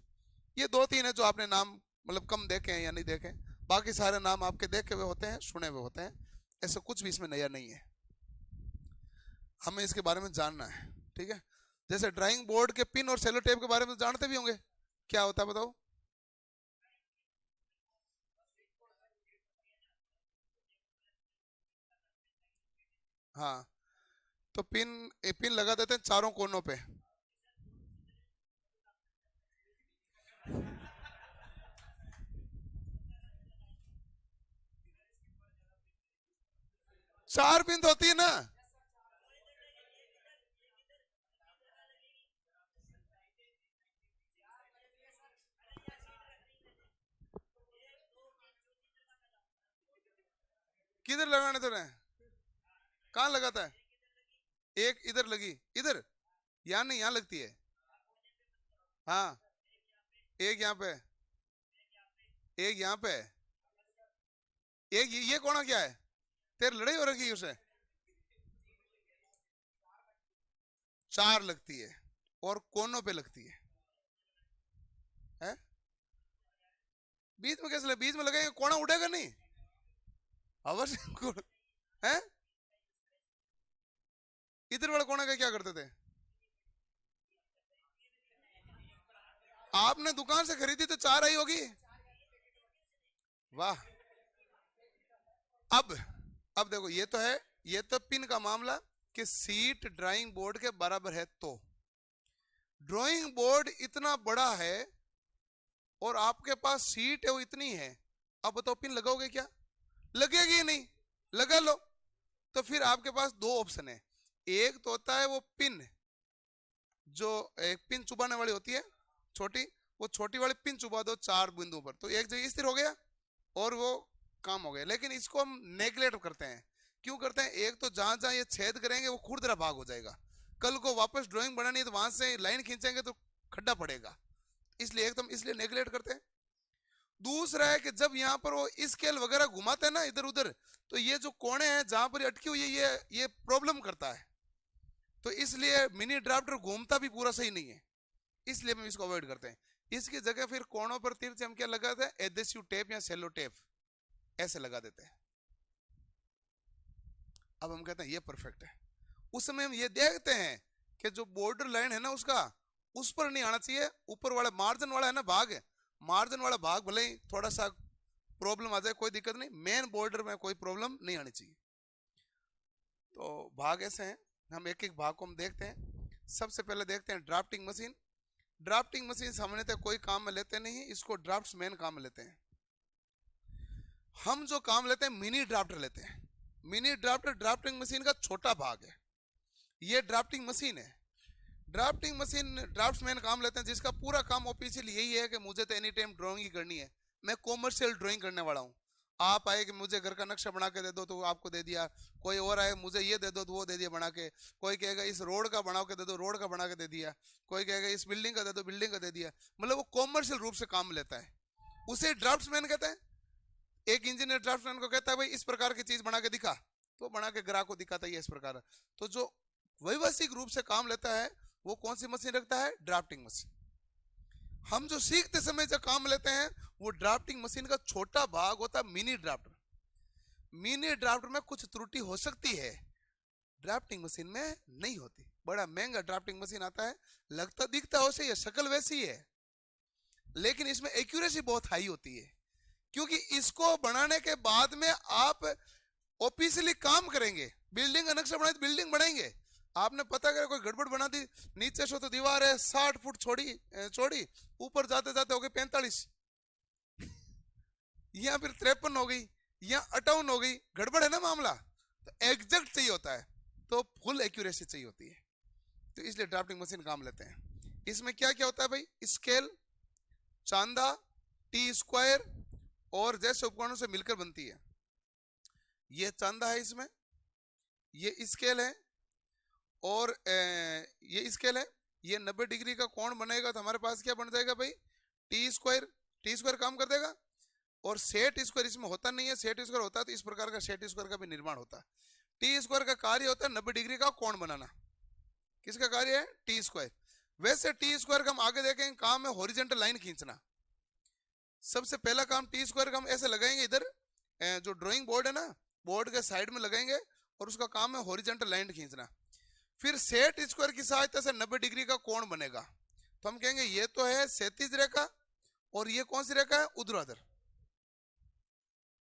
ये दो तीन है जो आपने नाम मतलब कम देखे हैं या नहीं देखे, बाकी सारे नाम आपके देखे हुए होते हैं, सुने हुए होते हैं। ऐसा कुछ भी इसमें नया नहीं है, हमें इसके बारे में जानना है, ठीक है। जैसे ड्राइंग बोर्ड के पिन और सेलो टेप के बारे में जानते भी होंगे, क्या होता है बताओ? हाँ, तो पिन लगा देते हैं चारों कोनों पे। चार पिन तो होती है ना। किधर लगाने तो रहे, कहाँ लगाता है? एक इधर लगी, इधर, यहाँ नहीं, यहाँ लगती है। हाँ, एक यहाँ पे, एक यहाँ पे, एक ये कोना क्या है? तेरे लड़ाई हो रखी है उसे। चार लगती है और कोनों पे लगती है? बीच में कैसे बीच में लगेगा, कोना उड़ेगा नहीं, अवश्य है। इधर वाला कोना का क्या करते थे? आपने दुकान से खरीदी तो चार आई होगी। वाह। अब अब देखो, ये तो है, ये तो पिन का मामला कि सीट ड्राइंग बोर्ड के बराबर है, तो ड्राइंग बोर्ड इतना बड़ा है और आपके पास सीट है वो इतनी है, अब बताओ पिन लगाओगे क्या? लगेगी ही नहीं, लगा लो। तो फिर आपके पास दो ऑप्शन है, एक तो होता है वो पिन, जो एक पिन चुबाने वाली होती है छोटी, वो छोटी वाली पिन चुबा दो चार बिंदुओं पर, तो एक जगह स्थिर हो गया और वो काम हो गया। लेकिन इसको हम नेग्लेक्ट करते हैं। क्यों करते हैं? एक तो जहां जहां ये छेद करेंगे वो खुरदरा भाग हो जाएगा, कल को वापस ड्राइंग बनानी है तो वहां से लाइन खींचेंगे तो खड्डा पड़ेगा, इसलिए एकदम इसलिए नेग्लेक्ट करते हैं। दूसरा है कि जब यहाँ पर वो स्केल वगैरह घुमाते हैं ना इधर उधर, तो ये जो कोने हैं जहां पर अटकी हुई है ये प्रॉब्लम करता है, तो इसलिए मिनी ड्राफ्टर घूमता भी पूरा सही नहीं है, इसलिए हम इसको अवॉइड करते हैं। इसकी जगह फिर कोनों पर तिरछे हम क्या लगाते हैं? एडहेसिव टेप या सेलो टेप ऐसे लगा देते हैं। अब हम कहते हैं ये परफेक्ट है। उस समय हम ये देखते हैं कि जो बॉर्डर लाइन है ना उसका, उस पर नहीं आना चाहिए, ऊपर वाला मार्जिन वाला है ना भाग, मार्जिन वाला भाग भले ही थोड़ा सा प्रॉब्लम आ जाए कोई दिक्कत नहीं, मेन बॉर्डर में कोई प्रॉब्लम नहीं आनी चाहिए। तो भाग ऐसे हैं, हम एक एक भाग को हम देखते हैं। सबसे पहले देखते हैं ड्राफ्टिंग मशीन। ड्राफ्टिंग मशीन सामान्यतः कोई काम में लेते नहीं, इसको ड्राफ्ट्समैन काम में लेते हैं। हम जो काम लेते हैं मिनी ड्राफ्टर लेते हैं। मिनी ड्राफ्टर ड्राफ्टिंग मशीन का छोटा भाग है, ये ड्राफ्टिंग मशीन है। ड्राफ्टिंग मशीन ड्राफ्ट्समैन काम लेते हैं, जिसका पूरा काम ऑफिशियल यही है कि मुझे तो एनी टाइम ड्राइंग ही करनी है, मैं कॉमर्शियल ड्राइंग करने वाला हूँ। आप आए कि मुझे घर का नक्शा बना के दे दो, तो आपको दे दिया। कोई और आए मुझे ये दे दो, तो वो दे दिया बना के। कोई कहेगा इस रोड का बना के दे दो, रोड का बना के दे दिया। कोई कहेगा इस बिल्डिंग का दे दो, बिल्डिंग का दे दिया। मतलब वो कॉमर्शियल रूप से काम लेता है, उसे ड्राफ्ट्समैन कहते हैं। एक इंजीनियर ड्राफ्ट्समैन को कहता है भाई इस प्रकार की चीज बना के दिखा, तो बना के ग्राहक को दिखाता है इस प्रकार। तो जो वैवस्विक रूप से काम लेता है वो कौन सी मशीन रखता है? Drafting machine. हम जो सीखते समय जो काम लेते हैं वो ड्राफ्टिंग मशीन का छोटा भाग होता है मिनी ड्राफ्टर। मिनी ड्राफ्टर में कुछ त्रुटि हो सकती है, ड्राफ्टिंग मशीन में नहीं होती। बड़ा महंगा ड्राफ्टिंग मशीन आता है, लगता दिखता वैसे ही है, शक्ल वैसी है, लेकिन इसमें एक्यूरेसी बहुत हाई होती है। क्योंकि इसको बनाने के बाद में आप ऑफिशियली काम करेंगे। बिल्डिंग का नक्शा बनाए तो बिल्डिंग बनाएंगे, आपने पता करा कोई गड़बड़ बना दी, नीचे से तो दीवार है 60 फुट चौड़ी, ऊपर जाते जाते हो गई 45, या फिर 53 हो गई, या 58 हो गई, गड़बड़ है ना मामला। तो एग्जैक्ट चाहिए होता है, तो फुल एक्यूरेसी चाहिए होती है। तो इसलिए ड्राफ्टिंग मशीन काम लेते हैं। इसमें क्या क्या होता है भाई? स्केल, चांदा, टी स्क्वायर और जैसे उपकरणों से मिलकर बनती है। ये चांदा है, इसमें ये स्केल है, और ये स्केल है। ये 90 डिग्री का कोण बनेगा तो हमारे पास क्या बन जाएगा भाई? T square. टी स्क्वायर काम कर देगा। और सेट स्क्वायर इसमें होता नहीं है, सेट स्क्वायर होता है तो इस प्रकार का सेट स्क्वायर का भी निर्माण होता है। टी स्क्वायर का कार्य होता है 90 डिग्री का कोण बनाना। किसका कार्य है? T square. वैसे टी स्क्वायर का हम आगे देखेंगे काम है हॉरिजॉन्टल लाइन खींचना। सबसे पहला काम टी स्क्वायर का हम ऐसे लगाएंगे, इधर जो ड्राइंग बोर्ड है ना, बोर्ड के साइड में लगाएंगे, और उसका काम है हॉरिजॉन्टल लाइन खींचना। फिर सेट स्क्वायर की सहायता से 90 डिग्री का कोण बनेगा, तो हम कहेंगे ये तो है क्षैतिज रेखा, और ये कौन सी रेखा है? ऊर्ध्वाधर।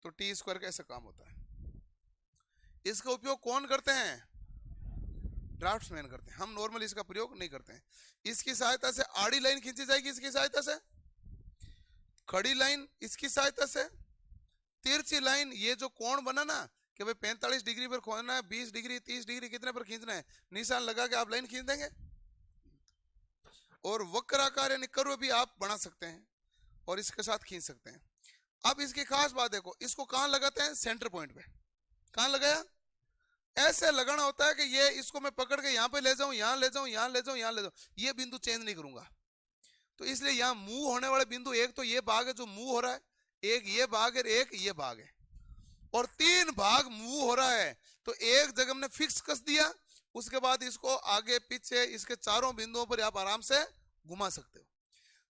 तो टी स्क्वायर का ऐसा काम होता है। इसका उपयोग कौन करते हैं? ड्राफ्ट्समैन करते हैं, हम नॉर्मल इसका प्रयोग नहीं करते हैं। इसकी सहायता से आड़ी लाइन खींची जाएगी, इसकी सहायता से खड़ी लाइन, इसकी सहायता से तिरछी लाइन। ये जो कोण बना ना कि भाई 45 डिग्री पर खोलना है, 20 डिग्री 30 डिग्री कितने पर खींचना है, निशान लगा के आप लाइन खींच देंगे। और वक्राकार यानी कर्व भी आप बना सकते हैं और इसके साथ खींच सकते हैं। अब इसकी खास बात देखो, इसको कहां लगाते हैं? सेंटर पॉइंट पे। कहां लगाया? ऐसे लगाना होता है कि ये इसको मैं पकड़ के यहां पे ले जाऊं, यहां ले जाऊं, यहां ले जाऊं, यहां ले जाऊं, ये बिंदु चेंज नहीं करूंगा। तो इसलिए यहां मूव होने वाले बिंदु, एक तो ये भाग है जो मूव हो रहा है, एक ये भाग है, एक ये भाग है, और 3 भाग मूव हो रहा है। तो एक जगह हमने फिक्स कस दिया, उसके बाद इसको आगे पीछे इसके चारों बिंदुओं पर आप आराम से घुमा सकते हो।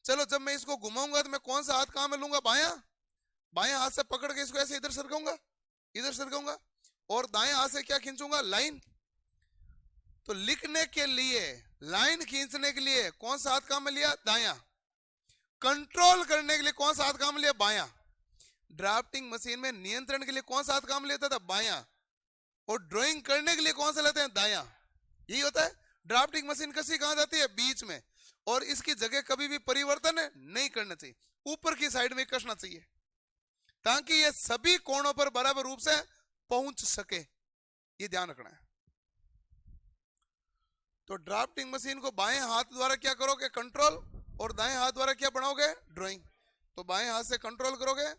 चलो, जब मैं इसको घुमाऊंगा तो मैं कौन सा हाथ काम में लूंगा? बायां। बायां हाथ से पकड़ के इसको ऐसे इधर सरकाऊंगा, इधर सरकाऊंगा, और दाएं हाथ से क्या खींचूंगा? लाइन। तो लिखने के लिए, लाइन खींचने के लिए कौन सा हाथ काम में लिया? दायां। कंट्रोल करने के लिए कौन सा हाथ काम में लिया? बायां। ड्राफ्टिंग मशीन में नियंत्रण के लिए कौन सा हाथ काम में लेता था? बायां। और ड्राइंग करने के लिए कौन सा लेते हैं? दायां। यही होता है। ड्राफ्टिंग मशीन कसी कहां जाती है? बीच में। और इसकी जगह कभी भी परिवर्तन नहीं करना चाहिए, ऊपर की साइड में कसना चाहिए, ताकि ये सभी कोणों पर बराबर रूप से पहुंच सके। ये ध्यान रखना है। तो ड्राफ्टिंग मशीन को बाएं हाथ द्वारा क्या करोगे? कंट्रोल। और दाएं हाथ द्वारा क्या बनाओगे? ड्राइंग। तो बाएं हाथ से कंट्रोल करोगे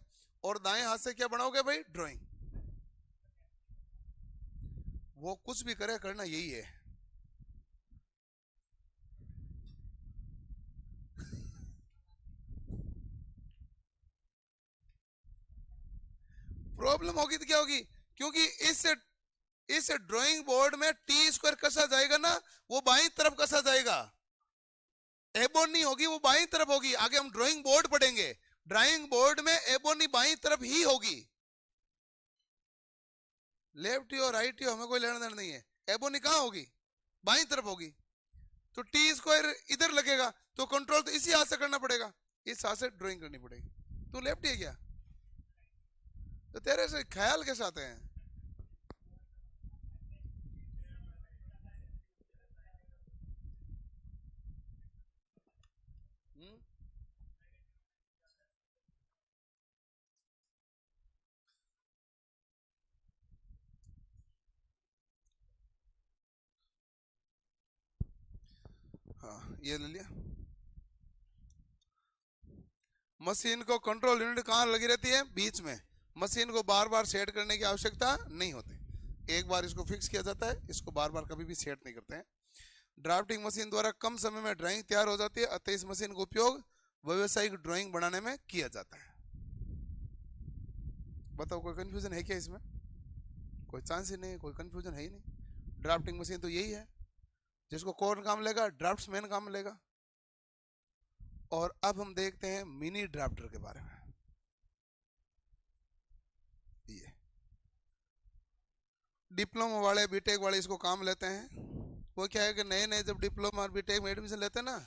और दाएं हाथ से क्या बनाओगे भाई? ड्राइंग। वो कुछ भी करे, करना यही है। प्रॉब्लम होगी तो क्या होगी? क्योंकि इस ड्राइंग बोर्ड में टी स्क्वायर कसा जाएगा ना, वो बाईं तरफ कसा जाएगा। एबोनी होगी वो बाईं तरफ होगी। आगे हम ड्राइंग बोर्ड पढ़ेंगे, ड्राइंग बोर्ड में एबोनी बाईं तरफ ही होगी। लेफ्ट हो राइट हो हमें कोई लेना देना नहीं है, एबोनी कहां होगी? बाईं तरफ होगी। तो टी स्क्वायर इधर लगेगा, तो कंट्रोल तो इसी हाथ से करना पड़ेगा, इस हाथ से ड्राइंग करनी पड़ेगी। तू लेफ्ट है क्या? तो तेरे से ख्याल कैसे आते हैं? हुँ? हाँ, ये ले लिया। मशीन को कंट्रोल यूनिट कहाँ लगी रहती है? बीच में। मशीन को बार बार सेट करने की आवश्यकता नहीं होती, एक बार इसको फिक्स किया जाता है, इसको बार बार कभी भी सेट नहीं करते हैं। ड्राफ्टिंग मशीन द्वारा कम समय में ड्राइंग तैयार हो जाती है, अतः इस मशीन का उपयोग व्यावसायिक ड्राइंग बनाने में किया जाता है। बताओ कोई कंफ्यूजन है क्या इसमें? कोई चांस ही नहीं, कोई कंफ्यूजन है ही नहीं। ड्राफ्टिंग मशीन तो यही है, जिसको कौन काम लेगा? ड्राफ्ट्समैन काम लेगा। और अब हम देखते हैं मिनी ड्राफ्टर के बारे में। ये डिप्लोमा वाले बीटेक वाले इसको काम लेते हैं। वो क्या है कि नए नए जब डिप्लोमा और बीटेक में एडमिशन लेते हैं ना,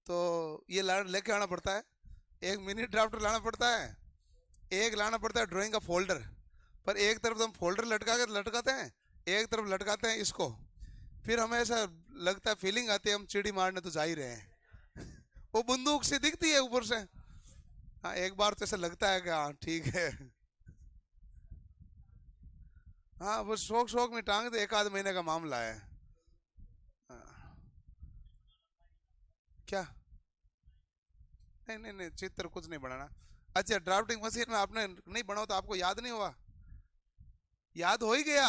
तो ये लेके आना पड़ता है, एक मिनी ड्राफ्टर लाना पड़ता है, एक लाना पड़ता है ड्राइंग का फोल्डर। पर एक तरफ तो हम फोल्डर लटकाते हैं, एक तरफ लटकाते हैं इसको, फिर हमें ऐसा लगता है, फीलिंग आती है हम चिड़ी मारने तो जा ही रहे हैं। वो बंदूक से दिखती है ऊपर से। हाँ, एक बार तो ऐसा लगता है कि हाँ ठीक है, हाँ वो शौक शौक में टांग दे, एक आध महीने का मामला है। हाँ। क्या? नहीं नहीं नहीं, चित्र कुछ नहीं बनाना। अच्छा, ड्राफ्टिंग मशीन में आपने नहीं बनाओ तो आपको याद नहीं हुआ? याद हो ही गया।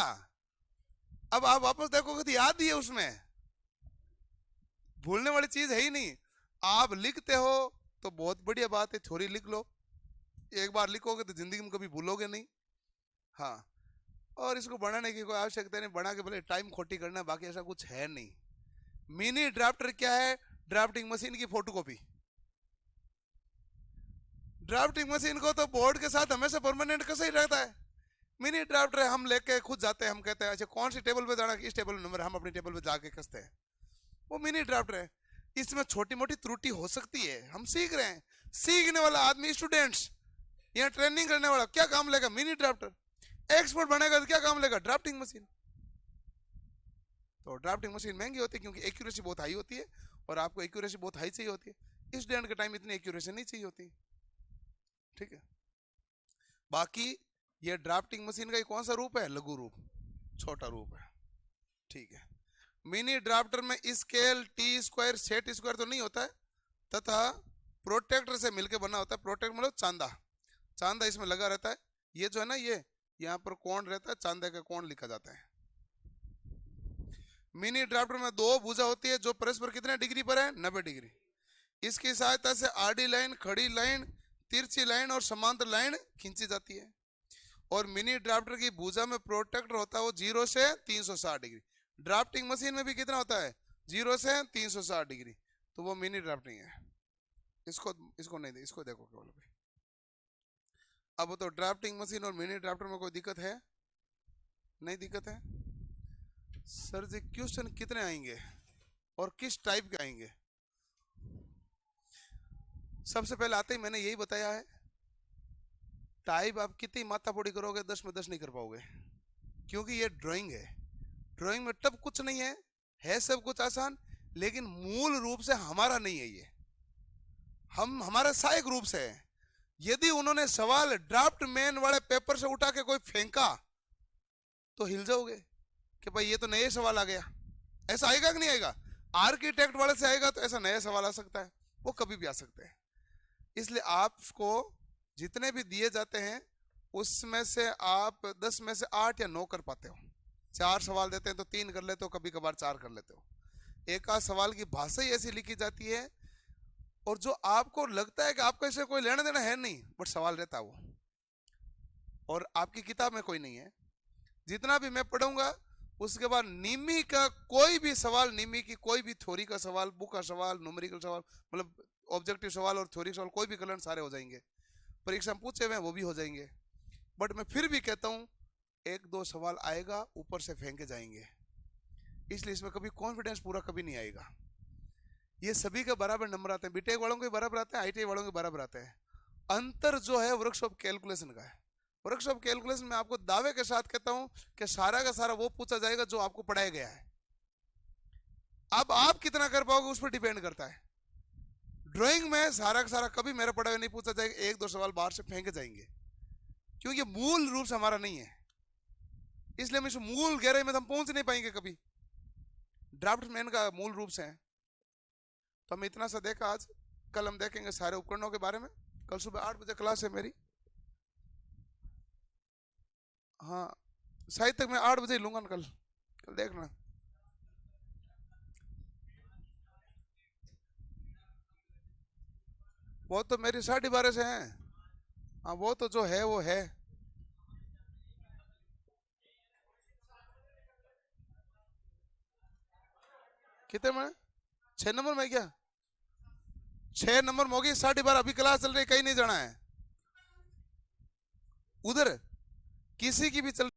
अब आप वापस देखोगे तो याद ही है, उसमें भूलने वाली चीज है ही नहीं। आप लिखते हो तो बहुत बढ़िया बात है, थ्योरी लिख लो, एक बार लिखोगे तो जिंदगी में कभी भूलोगे नहीं। हाँ, और इसको बनाने की कोई आवश्यकता नहीं, बना के भले टाइम खोटी करना है, बाकी ऐसा कुछ है नहीं। मिनी ड्राफ्टर क्या है? ड्राफ्टिंग मशीन की फोटोकॉपी। ड्राफ्टिंग मशीन को तो बोर्ड के साथ हमेशा परमानेंट कैसे ही रहता है। मिनी ड्राफ्टर हम लेके खुद जाते हैं, हम कहते हैं अच्छा कौन सी टेबल पे जाना, इस टेबल नंबर, हम अपनी टेबल पे जाके कसते हैं, वो मिनी ड्राफ्टर है। इसमें छोटी मोटी त्रुटि हो सकती है, हम सीख रहे हैं। सीखने वाला आदमी, स्टूडेंट्स, यहाँ ट्रेनिंग करने वाला क्या काम लेगा? Mini drafter. एक्सपर्ट बनेगा तो क्या काम लेगा? Drafting machine. तो ड्राफ्टिंग मशीन महंगी होती है क्योंकि एक्यूरेसी बहुत हाई होती है, और आपको एक्यूरेसी बहुत हाई चाहिए होती है। इस डेंट के टाइम इतनी एक्यूरेसी नहीं चाहिए होती, ठीक है। बाकी ये ड्राफ्टिंग मशीन का कौन सा रूप है? लघु रूप, छोटा रूप है, ठीक है। मिनी ड्राफ्टर में scale, T square, set square तो नहीं होता है, तथा प्रोटेक्टर से मिलकर बना होता है। प्रोटेक्टर मतलब चांदा, चांदा इसमें लगा रहता है। ये जो है ना, ये यहाँ पर कोण रहता है, चांदे का कोण लिखा जाता है। मिनी ड्राफ्टर में दो भुजा होती है जो परस्पर कितने डिग्री पर है? 90 डिग्री। इसकी सहायता से आडी लाइन, खड़ी लाइन, तिरछी लाइन और समांतर लाइन खींची जाती है। और मिनी ड्राफ्टर की भुजा में प्रोटेक्टर होता है वो 0 से 360 डिग्री। ड्राफ्टिंग मशीन में भी कितना होता है? 0 से 360 डिग्री, तो वो मिनी ड्राफ्टिंग है। इसको नहीं दे, इसको देखो केवल भाई। अब तो ड्राफ्टिंग मशीन और मिनी ड्राफ्टर में कोई दिक्कत है? नहीं दिक्कत है। सर जी क्वेश्चन कितने आएंगे और किस टाइप के आएंगे? सबसे पहले आते ही मैंने यही बताया है, टाइप आप कितनी माथापोड़ी करोगे 10 में 10 नहीं कर पाओगे, क्योंकि ये ड्राइंग है। ड्राइंग में टफ कुछ नहीं है सब कुछ आसान, लेकिन मूल रूप से हमारा नहीं है ये, हमारा सहायक रूप से है। यदि उन्होंने सवाल ड्राफ्ट मैन वाले पेपर से उठा के कोई फेंका तो हिल जाओगे कि भाई ये तो नया सवाल आ गया। ऐसा आएगा कि नहीं आएगा? आर्किटेक्ट वाले से आएगा तो ऐसा नया सवाल आ सकता है, वो कभी भी आ सकते हैं। इसलिए आपको जितने भी दिए जाते हैं उसमें से आप 10 में से 8 या 9 कर पाते हो। 4 सवाल देते हैं तो 3 कर लेते हो, कभी कभार 4 कर लेते हो। एक आध सवाल की भाषा ही ऐसी लिखी जाती है, और जो आपको लगता है कि आपको इससे कोई लेना देना है नहीं, बट सवाल रहता है वो, और आपकी किताब में कोई नहीं है। जितना भी मैं पढ़ूंगा उसके बाद निमी का कोई भी सवाल, निमी की कोई भी थ्योरी का सवाल, बुक का सवाल, न्यूमेरिकल सवाल, मतलब ऑब्जेक्टिव सवाल और थ्योरी सवाल, कोई भी कलन सारे हो जाएंगे। परीक्षा में पूछे हुए वो भी हो जाएंगे। बट मैं फिर भी कहता हूं 1-2 सवाल आएगा, ऊपर से फेंके जाएंगे, इसलिए इसमें कभी कॉन्फिडेंस पूरा कभी नहीं आएगा। ये सभी के बराबर नंबर आते हैं, बीटेक वालों के बराबर आते हैं, आईटीआई वालों के बराबर आते हैं। अंतर जो है वर्कशॉप कैलकुलेशन का है। वर्कशॉप कैलकुलेशन में आपको दावे के साथ कहता हूं कि सारा का सारा वो पूछा जाएगा जो आपको पढ़ाया गया है। अब आप कितना कर पाओगे उस पर डिपेंड करता है। ड्राइंग में सारा का सारा कभी मेरा पढ़ाया नहीं पूछा जाएगा, 1-2 सवाल बाहर से फेंके जाएंगे, क्योंकि मूल रूप से हमारा नहीं है। इसलिए हम इस मूल गहराई में हम पहुंच नहीं पाएंगे कभी, ड्राफ्टमैन का मूल रूप से है। तो हम इतना सा देखा आज, कल हम देखेंगे सारे उपकरणों के बारे में। कल सुबह 8 बजे क्लास है मेरी। हाँ शायद तक मैं 8 बजे ही लूंगा ना कल। कल देखना। वो तो मेरी 12:30 से है। हाँ वो तो जो है वो है। कितने में? 6 नंबर में क्या? 6 नंबर में होगी 12:30। अभी क्लास चल रही, कहीं नहीं जाना है उधर, किसी की भी चल